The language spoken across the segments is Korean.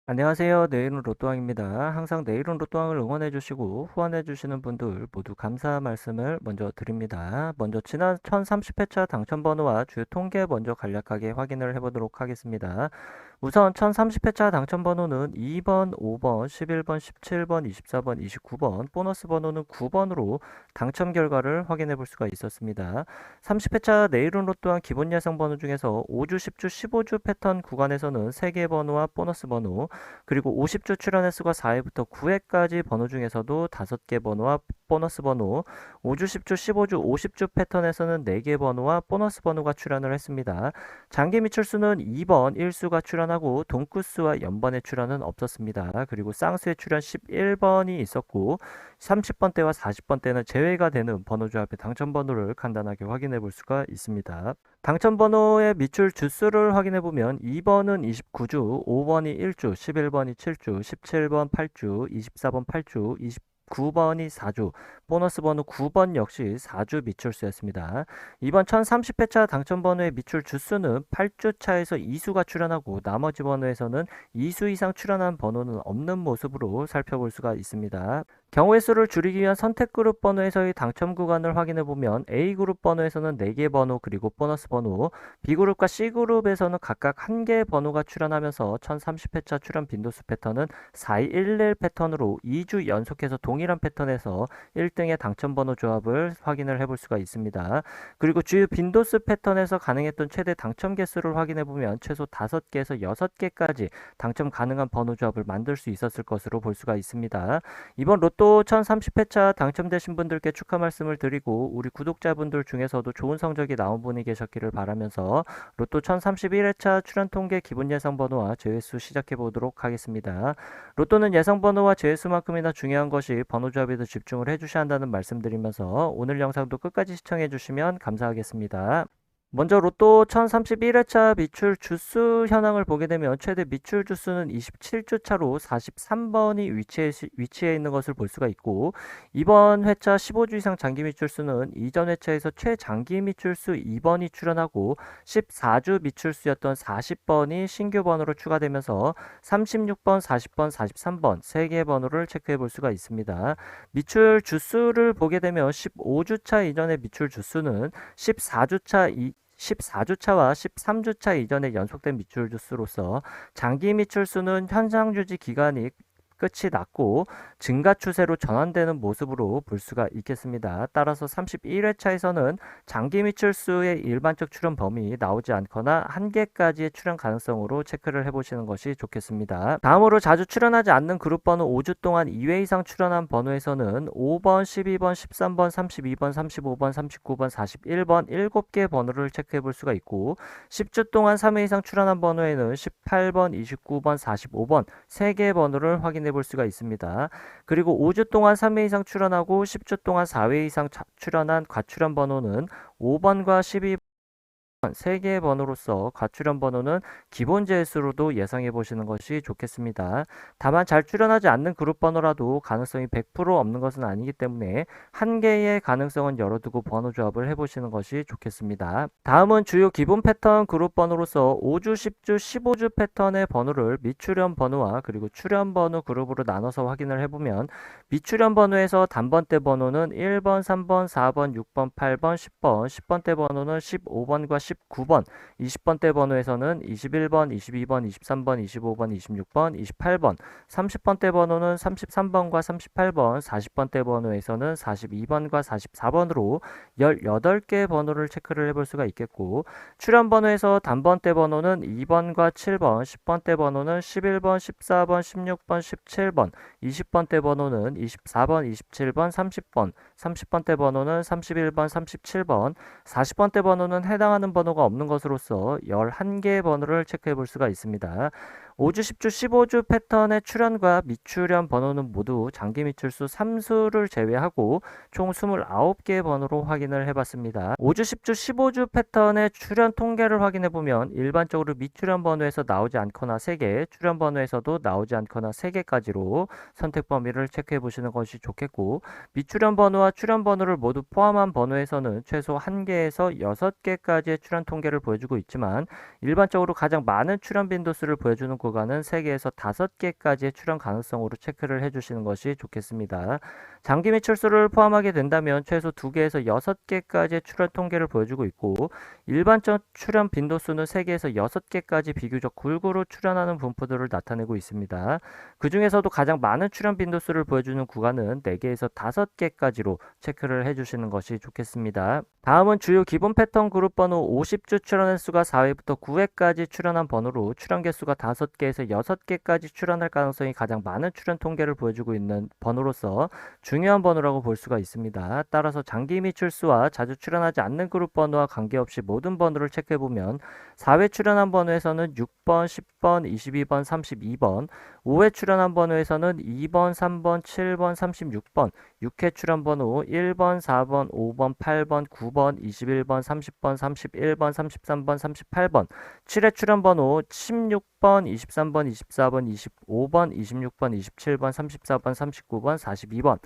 안녕하세요. 내일은 로또왕입니다. 항상 내일은 로또왕을 응원해주시고 후원해주시는 분들 모두 감사 말씀을 먼저 드립니다. 먼저 지난 1030회차 당첨번호와 주요 통계 먼저 간략하게 확인을 해보도록 하겠습니다. 우선 1030회차 당첨번호는 2번, 5번, 11번, 17번, 24번, 29번, 보너스 번호는 9번으로 당첨 결과를 확인해 볼 수가 있었습니다. 30회차 내일은 로또왕 기본 예상 번호 중에서 5주, 10주, 15주 패턴 구간에서는 3개 번호와 보너스 번호, 그리고 50주 출연 횟수가 4회부터 9회까지 번호 중에서도 5개 번호와 보너스 번호, 5주, 10주, 15주, 50주 패턴에서는 4개 번호와 보너스 번호가 출연을 했습니다. 장기 미출수는 2번 1수가 출연하고 동구수와 연번의 출연은 없었습니다. 그리고 쌍수의 출연 11번이 있었고 30번대와 40번대는 제외가 되는 번호조합의 당첨번호를 간단하게 확인해 볼 수가 있습니다. 당첨번호의 미출 주수를 확인해보면 2번은 29주, 5번이 1주, 11번이 7주, 17번 8주, 24번 8주, 29번이 4주, 보너스 번호 9번 역시 4주 미출수였습니다. 이번 1030회차 당첨번호의 미출 주수는 8주 차에서 2수가 출연하고 나머지 번호에서는 2수 이상 출연한 번호는 없는 모습으로 살펴볼 수가 있습니다. 경우의 수를 줄이기 위한 선택그룹 번호에서의 당첨 구간을 확인해보면 A그룹 번호에서는 4개 번호 그리고 보너스 번호, B그룹과 C그룹에서는 각각 1개의 번호가 출연하면서 1030회차 출연 빈도수 패턴은 4211 패턴으로 2주 연속해서 동일한 패턴에서 1등의 당첨 번호 조합을 확인을 해볼 수가 있습니다. 그리고 주요 빈도수 패턴에서 가능했던 최대 당첨 개수를 확인해보면 최소 5개에서 6개까지 당첨 가능한 번호 조합을 만들 수 있었을 것으로 볼 수가 있습니다. 이번 로또 1030회차 당첨되신 분들께 축하 말씀을 드리고 우리 구독자분들 중에서도 좋은 성적이 나온 분이 계셨기를 바라면서 로또 1031회차 출연 통계 기본 예상 번호와 제외수 시작해 보도록 하겠습니다. 로또는 예상 번호와 제외수만큼이나 중요한 것이 번호 조합에도 집중을 해주셔야 한다는 말씀드리면서 오늘 영상도 끝까지 시청해 주시면 감사하겠습니다. 먼저 로또 1031회차 미출 주수 현황을 보게 되면 최대 미출 주수는 27주 차로 43번이 위치해 있는 것을 볼 수가 있고 이번 회차 15주 이상 장기 미출수는 이전 회차에서 최장기 미출수 2번이 출연하고 14주 미출수였던 40번이 신규 번호로 추가되면서 36번, 40번, 43번 3개 번호를 체크해 볼 수가 있습니다. 미출 주수를 보게 되면 15주차 이전의 미출 주수는 14주차와 13주차 이전의 연속된 미출 주수로서 장기 미출수는 현상 유지 기간이 끝이 났고 증가 추세로 전환되는 모습으로 볼 수가 있겠습니다. 따라서 31회차에서는 장기 미출수의 일반적 출현 범위 나오지 않거나 1개까지의 출현 가능성으로 체크를 해보시는 것이 좋겠습니다. 다음으로 자주 출현하지 않는 그룹 번호 5주 동안 2회 이상 출현한 번호에서는 5번, 12번, 13번, 32번, 35번, 39번, 41번 7개 번호를 체크해 볼 수가 있고 10주 동안 3회 이상 출현한 번호에는 18번, 29번, 45번 3개 번호를 확인해 볼 수가 있습니다. 그리고 5주 동안 3회 이상 출연하고 10주 동안 4회 이상 출연한 과출연 번호는 5번과 12번 3개의 번호로서 과출연 번호는 기본 제수로도 예상해 보시는 것이 좋겠습니다. 다만 잘 출연하지 않는 그룹 번호라도 가능성이 100% 없는 것은 아니기 때문에 1개의 가능성은 열어두고 번호 조합을 해보시는 것이 좋겠습니다. 다음은 주요 기본 패턴 그룹 번호로서 5주, 10주, 15주 패턴의 번호를 미출연 번호와 그리고 출연 번호 그룹으로 나눠서 확인을 해보면 미출연 번호에서 단번대 번호는 1번, 3번, 4번, 6번, 8번, 10번, 10번대 번호는 15번과 19번, 20번대 번호에서는 21번, 22번, 23번, 25번, 26번, 28번, 30번대 번호는 33번과 38번, 40번대 번호에서는 42번과 44번으로 18개 번호를 체크를 해볼 수가 있겠고 출연 번호에서 단번대 번호는 2번과 7번, 10번대 번호는 11번, 14번, 16번, 17번, 20번대 번호는 24번, 27번, 30번, 30번대 번호는 31번, 37번, 40번대 번호는 해당하는 번호가 없는 것으로서 11개의 번호를 체크해 볼 수가 있습니다. 5주, 10주, 15주 패턴의 출연과 미출연 번호는 모두 장기 미출수 3수를 제외하고 총 29개의 번호로 확인을 해봤습니다. 5주, 10주, 15주 패턴의 출연 통계를 확인해보면 일반적으로 미출연 번호에서 나오지 않거나 3개, 출연 번호에서도 나오지 않거나 3개까지로 선택 범위를 체크해 보시는 것이 좋겠고 미출연 번호와 출연 번호를 모두 포함한 번호에서는 최소 1개에서 6개까지의 출연 통계를 보여주고 있지만 일반적으로 가장 많은 출연 빈도수를 보여주는 구간은 3개에서 5개까지의 출현 가능성으로 체크를 해주시는 것이 좋겠습니다. 장기 및 출수를 포함하게 된다면 최소 2개에서 6개까지의 출현 통계를 보여주고 있고, 일반적 출현 빈도수는 3개에서 6개까지 비교적 골고루 출현하는 분포들을 나타내고 있습니다. 그 중에서도 가장 많은 출현 빈도수를 보여주는 구간은 4개에서 5개까지로 체크를 해주시는 것이 좋겠습니다. 다음은 주요 기본 패턴 그룹 번호 50주 출현 횟수가 4회부터 9회까지 출현한 번호로 출현 개수가 5개에서 6개까지 출현할 가능성이 가장 많은 출현 통계를 보여주고 있는 번호로서 중요한 번호라고 볼 수가 있습니다. 따라서 장기 및 출수와 자주 출현하지 않는 그룹 번호와 관계없이 모든 번호를 체크해보면 4회 출현한 번호에서는 6번, 10번, 22번, 32번, 5회 출현한 번호에서는 2번, 3번, 7번, 36번, 6회 출현 번호 1번, 4번, 5번, 8번, 9번, 21번, 30번, 31번, 33번, 38번, 7회 출현 번호 16번, 23번, 24번, 25번, 26번, 27번, 34번, 39번, 42번,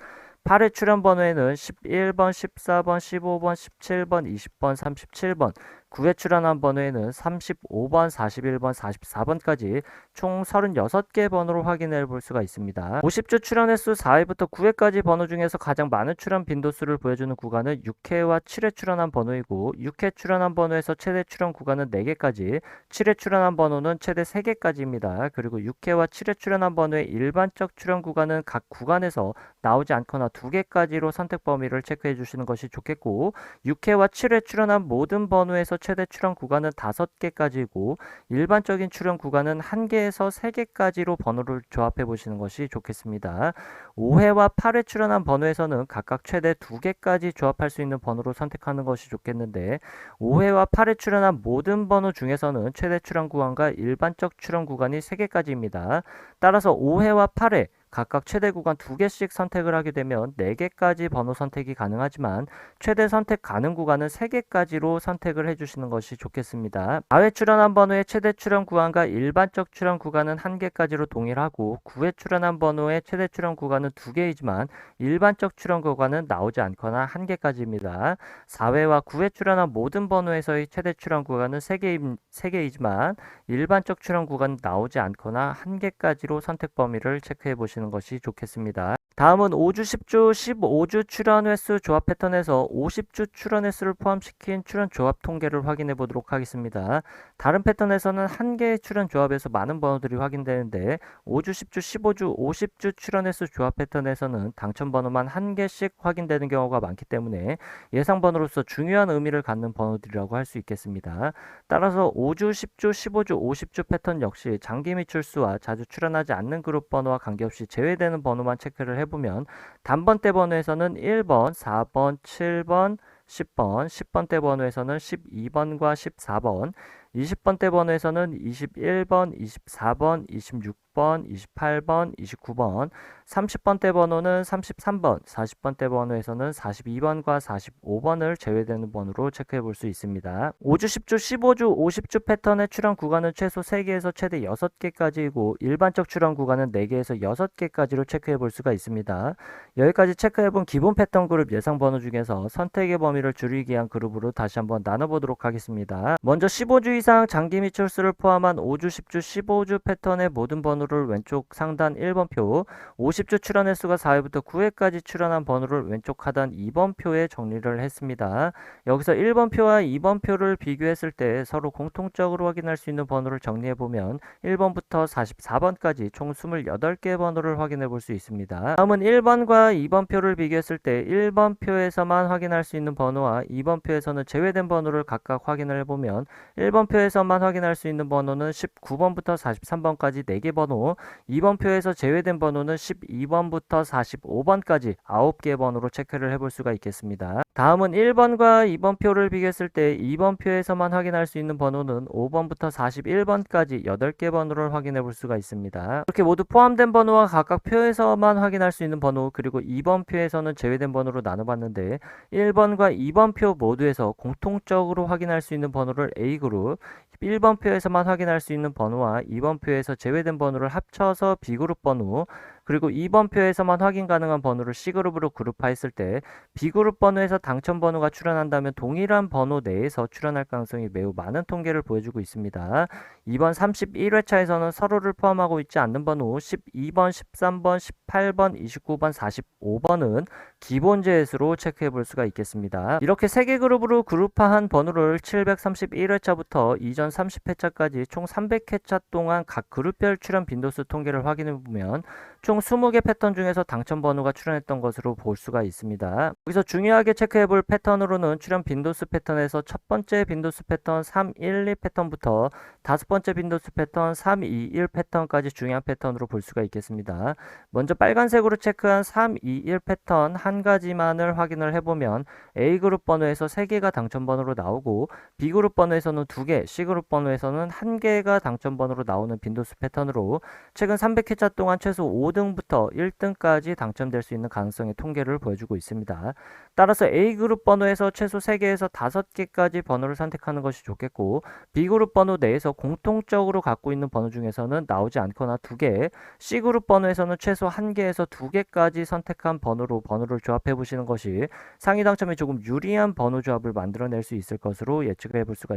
8회 출현 번호에는 11번, 14번, 15번, 17번, 20번, 37번, 9회 출현한 번호에는 35번, 41번, 44번까지 총 36개 번호로 확인해 볼 수가 있습니다. 50주 출현 횟수 4회부터 9회까지 번호 중에서 가장 많은 출현 빈도수를 보여주는 구간은 6회와 7회 출현한 번호이고, 6회 출현한 번호에서 최대 출현 구간은 4개까지, 7회 출현한 번호는 최대 3개까지입니다. 그리고 6회와 7회 출현한 번호의 일반적 출현 구간은 각 구간에서 나오지 않거나 2개까지로 선택 범위를 체크해 주시는 것이 좋겠고, 6회와 7회 출현한 모든 번호에서 최대 출현 구간은 5개까지이고, 일반적인 출현 구간은 1개에서 3개까지로 번호를 조합해 보시는 것이 좋겠습니다. 5회와 8회 출현한 번호에서는 각각 최대 2개까지 조합할 수 있는 번호로 선택하는 것이 좋겠는데, 5회와 8회 출현한 모든 번호 중에서는 최대 출현 구간과 일반적 출현 구간이 3개까지입니다. 따라서 5회와 8회 각각 최대 구간 2개씩 선택을 하게 되면 4개까지 번호 선택이 가능하지만 최대 선택 가능 구간은 3개까지로 선택을 해주시는 것이 좋겠습니다. 4회 출현한 번호의 최대 출현 구간과 일반적 출현 구간은 1개까지로 동일하고, 9회 출현한 번호의 최대 출현 구간은 2개이지만 일반적 출현 구간은 나오지 않거나 1개까지입니다. 4회와 9회 출현한 모든 번호에서의 최대 출현 구간은 3개이지만 일반적 출현 구간은 나오지 않거나 1개까지로 선택 범위를 체크해 보시는 것이 좋겠습니다. 다음은 5주, 10주, 15주 출현 횟수 조합 패턴에서 50주 출현 횟수를 포함시킨 출현 조합 통계를 확인해 보도록 하겠습니다. 다른 패턴에서는 한 개의 출현 조합에서 많은 번호들이 확인되는데, 5주, 10주, 15주, 50주 출현 횟수 조합 패턴에서는 당첨 번호만 한 개씩 확인되는 경우가 많기 때문에 예상 번호로서 중요한 의미를 갖는 번호들이라고 할 수 있겠습니다. 따라서 5주, 10주, 15주, 50주 패턴 역시 장기 및 출수와 자주 출현하지 않는 그룹 번호와 관계없이 제외되는 번호만 체크를 해보면, 단번대 번호에서는 1번, 4번, 7번, 10번, 10번대 번호에서는 12번과 14번, 20번대 번호에서는 21번, 24번, 26번, 28번, 29번, 30번대 번호는 33번, 40번대 번호에서는 42번과 45번을 제외되는 번호로 체크해 볼 수 있습니다. 5주, 10주, 15주, 50주 패턴의 출현 구간은 최소 3개에서 최대 6개까지이고, 일반적 출현 구간은 4개에서 6개까지로 체크해 볼 수가 있습니다. 여기까지 체크해 본 기본 패턴 그룹 예상 번호 중에서 선택의 범위를 줄이기 위한 그룹으로 다시 한번 나눠보도록 하겠습니다. 먼저 15주 이상 장기 및 출수를 포함한 5주, 10주, 15주 패턴의 모든 번호를 왼쪽 상단 1번표, 50주 출현 횟수가 4회부터 9회까지 출현한 번호를 왼쪽 하단 2번표에 정리를 했습니다. 여기서 1번표와 2번표를 비교했을 때 서로 공통적으로 확인할 수 있는 번호를 정리해보면 1번부터 44번까지 총 28개의 번호를 확인해 볼 수 있습니다. 다음은 1번과 2번표를 비교했을 때 1번표에서만 확인할 수 있는 번호와 2번표에서는 제외된 번호를 각각 확인을 해보면, 1번표에서만 확인할 수 있는 번호는 19번부터 43번까지 4개 번호, 2번표에서 제외된 번호는 12번부터 45번까지 9개의 번호로 체크를 해볼 수가 있겠습니다. 다음은 1번과 2번표를 비교했을 때 2번표에서만 확인할 수 있는 번호는 5번부터 41번까지 8개 번호를 확인해 볼 수가 있습니다. 이렇게 모두 포함된 번호와 각각 표에서만 확인할 수 있는 번호, 그리고 2번표에서는 제외된 번호로 나눠봤는데, 1번과 2번표 모두에서 공통적으로 확인할 수 있는 번호를 A그룹, 1번 표에서만 확인할 수 있는 번호와 2번 표에서 제외된 번호를 합쳐서 B그룹 번호, 그리고 2번 표에서만 확인 가능한 번호를 C그룹으로 그룹화했을 때 B그룹 번호에서 당첨 번호가 출현한다면 동일한 번호 내에서 출현할 가능성이 매우 많은 통계를 보여주고 있습니다. 이번 31회차에서는 서로를 포함하고 있지 않는 번호 12번, 13번, 18번, 29번, 45번은 기본재수로 체크해 볼 수가 있겠습니다. 이렇게 3개 그룹으로 그룹화한 번호를 731회차부터 이전 30회차까지 총 300회차 동안 각 그룹별 출현 빈도수 통계를 확인해 보면 총 20개 패턴 중에서 당첨 번호가 출현했던 것으로 볼 수가 있습니다. 여기서 중요하게 체크해 볼 패턴으로는 출현 빈도수 패턴에서 첫 번째 빈도수 패턴 312 패턴부터 다섯 번째 빈도수 패턴 321 패턴까지 중요한 패턴으로 볼 수가 있겠습니다. 먼저 빨간색으로 체크한 321 패턴 한 가지만을 확인을 해보면 A그룹 번호에서 3개가 당첨 번호로 나오고 B그룹 번호에서는 2개, C그룹 번호에서는 1개가 당첨 번호로 나오는 빈도수 패턴으로 최근 300회차 동안 최소 5등부터 1등까지 당첨될 수 있는 가능성의 통계를 보여주고 있습니다. 따라서 A그룹 번호에서 최소 3개에서 5개까지 번호를 선택하는 것이 좋겠고 B그룹 번호 내에서 공통적으로 갖고 있는 번호 중에서는 나오지 않거나 2개, C그룹 번호에서는 최소 1개에서 2개까지 선택한 번호로 번호를 조합해 보시는 것이 상위 당첨에 조금 유리한 번호 조합을 만들어낼 수 있을 것으로 예측해 볼 수가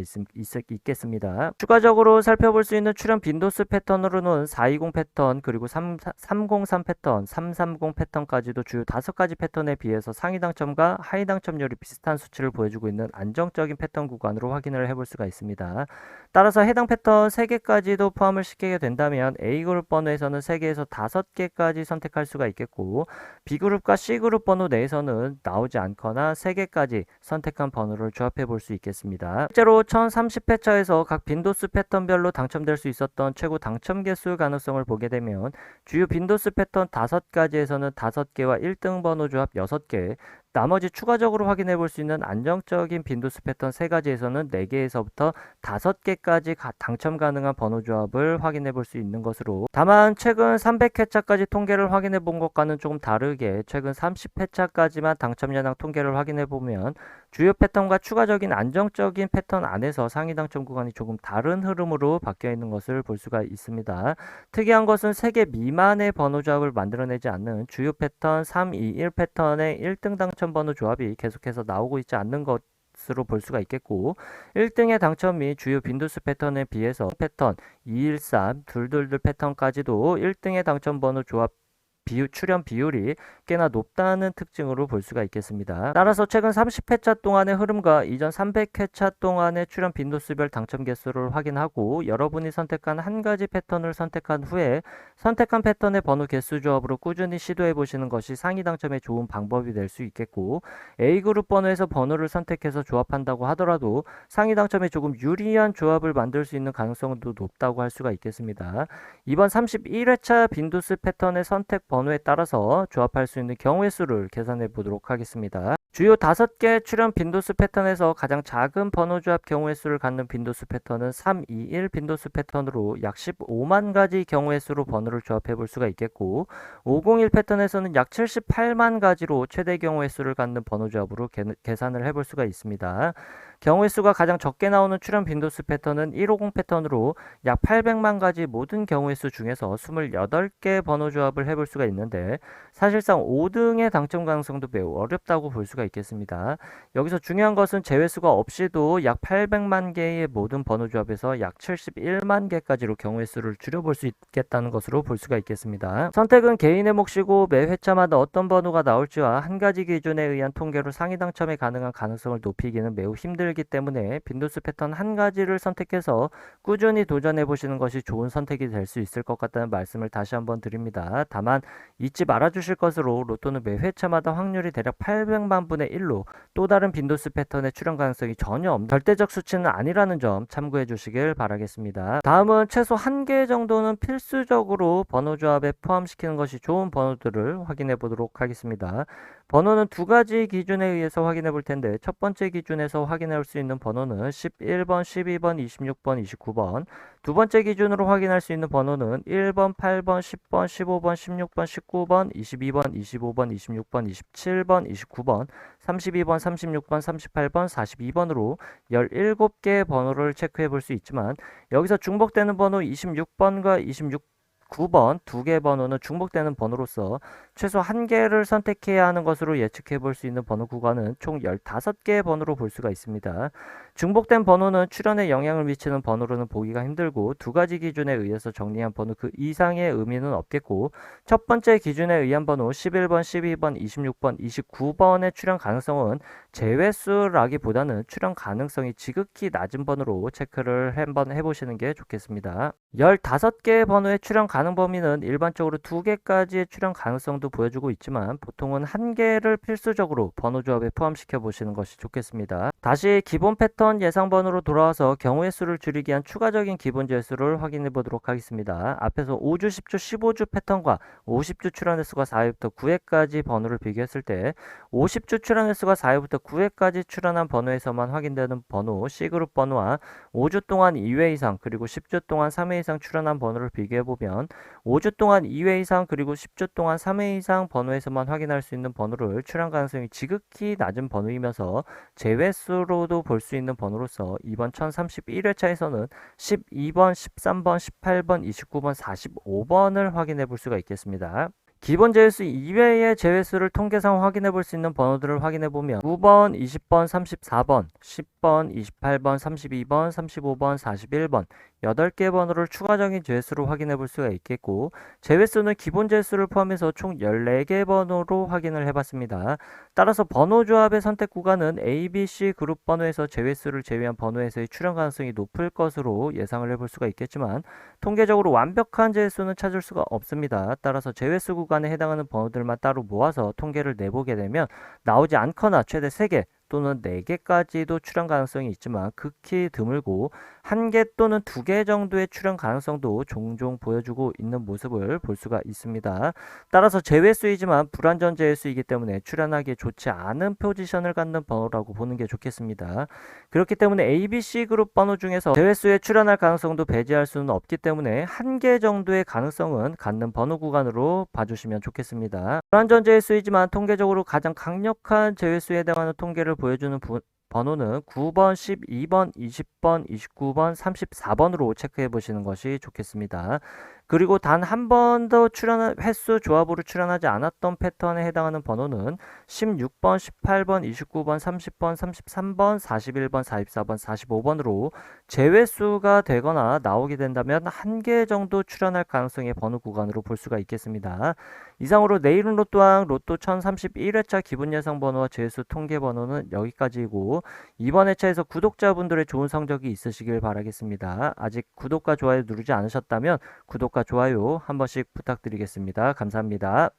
있겠습니다. 추가적으로 살펴볼 수 있는 출현 빈도수 패턴으로는 420 패턴, 그리고 303 패턴, 330 패턴까지도 주요 5가지 패턴에 비해서 상위 당첨과 하위 당첨률이 비슷한 수치를 보여주고 있는 안정적인 패턴 구간으로 확인을 해볼 수가 있습니다. 따라서 해당 패턴 3개까지도 포함을 시키게 된다면 A그룹 번호에서는 3개에서 5개까지 선택할 수가 있겠고 B그룹과 C그룹 번호 내에서는 나오지 않거나 3개까지 선택한 번호를 조합해 볼 수 있겠습니다. 실제로 1030회차에서 각 빈도수 패턴별로 당첨될 수 있었던 최고 당첨 개수 가능성을 보게 되면 주요 빈도수 패턴 5가지에서는 5개와 1등 번호 조합 6개, 나머지 추가적으로 확인해 볼 수 있는 안정적인 빈도수 패턴 3가지에서는 4개에서부터 5개까지 당첨 가능한 번호 조합을 확인해 볼 수 있는 것으로, 다만 최근 300회차까지 통계를 확인해 본 것과는 조금 다르게 최근 30회차까지만 당첨 예상 통계를 확인해 보면 주요 패턴과 추가적인 안정적인 패턴 안에서 상위 당첨 구간이 조금 다른 흐름으로 바뀌어 있는 것을 볼 수가 있습니다. 특이한 것은 3개 미만의 번호 조합을 만들어내지 않는 주요 패턴 321 패턴의 1등 당첨 번호 조합이 계속해서 나오고 있지 않는 것으로 볼 수가 있겠고 1등의 당첨 및 주요 빈도수 패턴에 비해서 패턴 213, 222 패턴까지도 1등의 당첨 번호 조합 출현 비율이 꽤나 높다는 특징으로 볼 수가 있겠습니다. 따라서 최근 30회차 동안의 흐름과 이전 300회차 동안의 출현 빈도수별 당첨 개수를 확인하고 여러분이 선택한 한 가지 패턴을 선택한 후에 선택한 패턴의 번호 개수 조합으로 꾸준히 시도해 보시는 것이 상위 당첨에 좋은 방법이 될 수 있겠고 A그룹 번호에서 번호를 선택해서 조합한다고 하더라도 상위 당첨에 조금 유리한 조합을 만들 수 있는 가능성도 높다고 할 수가 있겠습니다. 이번 31회차 빈도수 패턴의 선택 번호에 따라서 조합할 수 있는 경우의 수를 계산해 보도록 하겠습니다. 주요 5개 출현 빈도수 패턴에서 가장 작은 번호 조합 경우의 수를 갖는 빈도수 패턴은 321 빈도수 패턴으로 약 15만 가지 경우의 수로 번호를 조합해 볼 수가 있겠고 501 패턴에서는 약 78만 가지로 최대 경우의 수를 갖는 번호 조합으로 계산을 해볼 수가 있습니다. 경우의 수가 가장 적게 나오는 출현 빈도수 패턴은 150 패턴으로 약 800만 가지 모든 경우의 수 중에서 28개 번호 조합을 해볼 수가 있는데 사실상 5등의 당첨 가능성도 매우 어렵다고 볼 수가 있겠습니다. 여기서 중요한 것은 제외수가 없이도 약 800만 개의 모든 번호 조합에서 약 71만 개까지로 경우의 수를 줄여볼 수 있겠다는 것으로 볼 수가 있겠습니다. 선택은 개인의 몫이고 매 회차마다 어떤 번호가 나올지와 한 가지 기준에 의한 통계로 상위 당첨에 가능한 가능성을 높이기는 매우 힘들기 때문에 빈도수 패턴 한 가지를 선택해서 꾸준히 도전해 보시는 것이 좋은 선택이 될 수 있을 것 같다는 말씀을 다시 한번 드립니다. 다만 잊지 말아 주실 것으로 로또는 매 회차마다 확률이 대략 800만 분의 1로 또 다른 빈도수 패턴의 출현 가능성이 전혀 없는 절대적 수치는 아니라는 점 참고해 주시길 바라겠습니다. 다음은 최소 1개 정도는 필수적으로 번호 조합에 포함시키는 것이 좋은 번호들을 확인해 보도록 하겠습니다. 번호는 두 가지 기준에 의해서 확인해 볼 텐데 첫 번째 기준에서 확인할 수 있는 번호는 11번, 12번, 26번, 29번. 두 번째 기준으로 확인할 수 있는 번호는 1번, 8번, 10번, 15번, 16번, 19번, 22번, 25번, 26번, 27번, 29번, 32번, 36번, 38번, 42번으로 17개의 번호를 체크해 볼 수 있지만 여기서 중복되는 번호 26번과 9번 두 개 번호는 중복되는 번호로서 최소 한 개를 선택해야 하는 것으로 예측해 볼 수 있는 번호 구간은 총 15개의 번호로 볼 수가 있습니다. 중복된 번호는 출현에 영향을 미치는 번호로는 보기가 힘들고 두 가지 기준에 의해서 정리한 번호 그 이상의 의미는 없겠고 첫 번째 기준에 의한 번호 11번, 12번, 26번, 29번의 출현 가능성은 제외수라기보다는 출현 가능성이 지극히 낮은 번호로 체크를 한번 해보시는 게 좋겠습니다. 15개의 번호의 출현 가능 범위는 일반적으로 2개까지의 출현 가능성도 보여주고 있지만 보통은 1개를 필수적으로 번호 조합에 포함시켜 보시는 것이 좋겠습니다. 다시 기본 패턴 예상 번호로 돌아와서 경우의 수를 줄이기 위한 추가적인 기본 재수를 확인해 보도록 하겠습니다. 앞에서 5주, 10주, 15주 패턴과 50주 출현 횟수가 4회부터 9회까지 번호를 비교했을 때 50주 출현 횟수가 4회부터 9회까지 출현한 번호에서만 확인되는 번호 C그룹 번호와 5주 동안 2회 이상 그리고 10주 동안 3회 이상 출현한 번호를 비교해보면 5주 동안 2회 이상 그리고 10주 동안 3회 이상 번호에서만 확인할 수 있는 번호를 출현 가능성이 지극히 낮은 번호이면서 제외수로도 볼 수 있는 번호로서 이번 1031회차에서는 12번, 13번, 18번, 29번, 45번을 확인해 볼 수가 있겠습니다. 기본 제외수 이외의 제외수를 통계상 확인해 볼 수 있는 번호들을 확인해 보면 9번, 20번, 34번, 10번, 28번, 32번, 35번, 41번 8개 번호를 추가적인 제외수로 확인해 볼 수가 있겠고 제외수는 기본 제외수를 포함해서 총 14개 번호로 확인을 해봤습니다. 따라서 번호 조합의 선택 구간은 A, B, C 그룹 번호에서 제외수를 제외한 번호에서의 출현 가능성이 높을 것으로 예상을 해볼 수가 있겠지만 통계적으로 완벽한 제외수는 찾을 수가 없습니다. 따라서 제외수 구간에 해당하는 번호들만 따로 모아서 통계를 내보게 되면 나오지 않거나 최대 3개 또는 4개까지도 출현 가능성이 있지만 극히 드물고 1개 또는 2개 정도의 출현 가능성도 종종 보여주고 있는 모습을 볼 수가 있습니다. 따라서 제외수이지만 불완전 제외수이기 때문에 출현하기 좋지 않은 포지션을 갖는 번호라고 보는 게 좋겠습니다. 그렇기 때문에 A, B, C 그룹 번호 중에서 제외수에 출현할 가능성도 배제할 수는 없기 때문에 1개 정도의 가능성은 갖는 번호 구간으로 봐주시면 좋겠습니다. 불완전 제외수이지만 통계적으로 가장 강력한 제외수에 해당하는 통계를 보여주는 번호는 9번, 12번, 20번, 29번, 34번으로 체크해 보시는 것이 좋겠습니다. 그리고 단 한 번도 출현한 횟수 조합으로 출현하지 않았던 패턴에 해당하는 번호는 16번, 18번, 29번, 30번, 33번, 41번, 44번, 45번으로 제외수가 되거나 나오게 된다면 1개 정도 출현할 가능성의 번호 구간으로 볼 수가 있겠습니다. 이상으로 내일은 로또왕 로또 1031회차 기본 예상 번호와 제외수 통계 번호는 여기까지이고 이번 회차에서 구독자분들의 좋은 성적이 있으시길 바라겠습니다. 아직 구독과 좋아요 누르지 않으셨다면 구독과 좋아요 한 번씩 부탁드리겠습니다. 감사합니다.